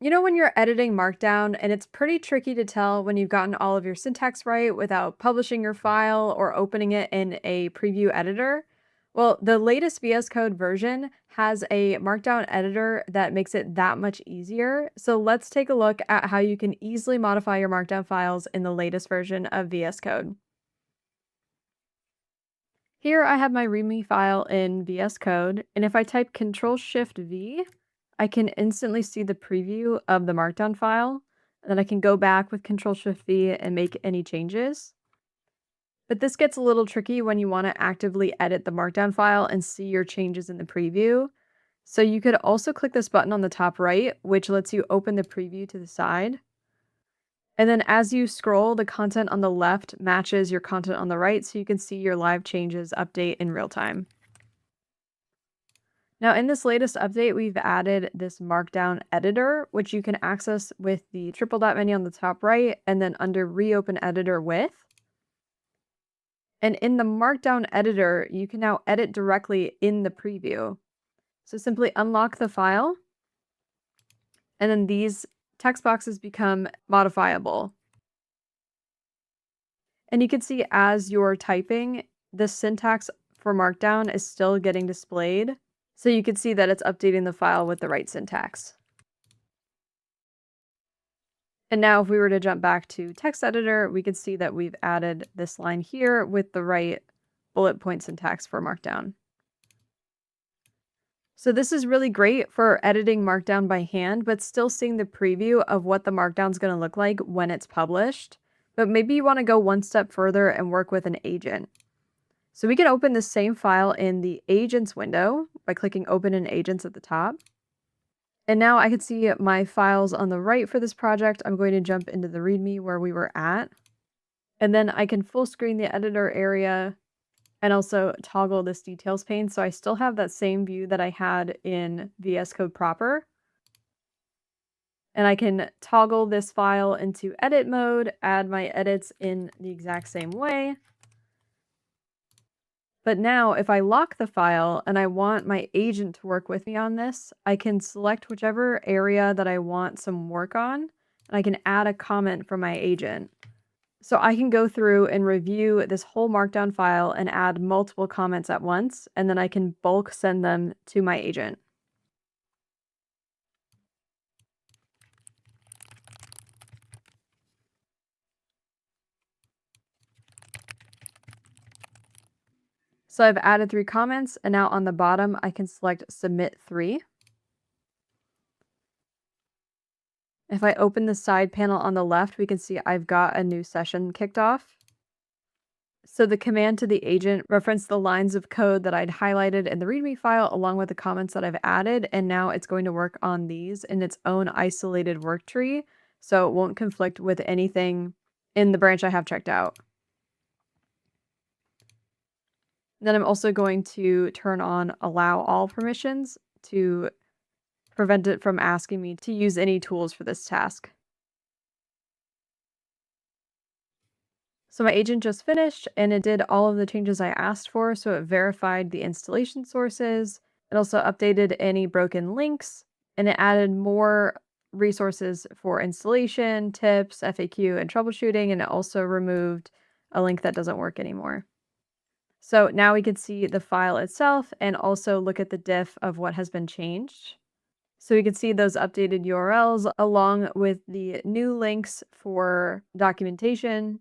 You know, when you're editing Markdown, and it's pretty tricky to tell when you've gotten all of your syntax right without publishing your file or opening it in a preview editor? Well, the latest VS Code version has a Markdown editor that makes it that much easier. So let's take a look at how you can easily modify your Markdown files in the latest version of VS Code. Here I have my README file in VS Code, and if I type Control-Shift-V, I can instantly see the preview of the Markdown file, and then I can go back with Control-Shift-V and make any changes. But this gets a little tricky when you want to actively edit the Markdown file and see your changes in the preview. So you could also click this button on the top right, which lets you open the preview to the side. And then as you scroll, the content on the left matches your content on the right, so you can see your live changes update in real time. Now, in this latest update, we've added this Markdown editor, which you can access with the triple dot menu on the top right, and then under Reopen Editor With. And in the Markdown editor, you can now edit directly in the preview. So simply unlock the file, and then these text boxes become modifiable. And you can see as you're typing, the syntax for Markdown is still getting displayed. So you can see that it's updating the file with the right syntax. And now if we were to jump back to text editor, we can see that we've added this line here with the right bullet point syntax for Markdown. So this is really great for editing Markdown by hand, but still seeing the preview of what the Markdown is going to look like when it's published. But maybe you want to go one step further and work with an agent. So we can open the same file in the Agents window by clicking Open in Agents at the top. And now I can see my files on the right for this project. I'm going to jump into the README where we were at. And then I can full screen the editor area and also toggle this details pane. So I still have that same view that I had in VS Code proper. And I can toggle this file into edit mode, add my edits in the exact same way. But now if I lock the file and I want my agent to work with me on this, I can select whichever area that I want some work on, and I can add a comment from my agent. So I can go through and review this whole Markdown file and add multiple comments at once, and then I can bulk send them to my agent. So I've added 3 comments, and now on the bottom, I can select Submit 3. If I open the side panel on the left, we can see I've got a new session kicked off. So the command to the agent referenced the lines of code that I'd highlighted in the README file along with the comments that I've added, and now it's going to work on these in its own isolated work tree, so it won't conflict with anything in the branch I have checked out. Then I'm also going to turn on Allow All Permissions to prevent it from asking me to use any tools for this task. So my agent just finished and it did all of the changes I asked for. So it verified the installation sources. It also updated any broken links and it added more resources for installation, tips, FAQ, and troubleshooting. And it also removed a link that doesn't work anymore. So now we can see the file itself and also look at the diff of what has been changed. So we can see those updated URLs along with the new links for documentation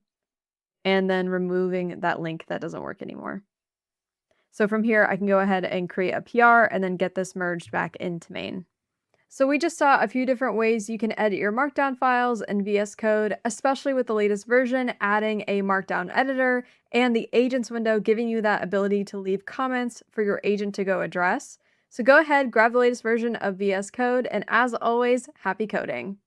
and then removing that link that doesn't work anymore. So from here, I can go ahead and create a PR and then get this merged back into main. So we just saw a few different ways you can edit your Markdown files in VS Code, especially with the latest version, adding a Markdown editor and the agents window giving you that ability to leave comments for your agent to go address. So go ahead, grab the latest version of VS Code, and as always, happy coding.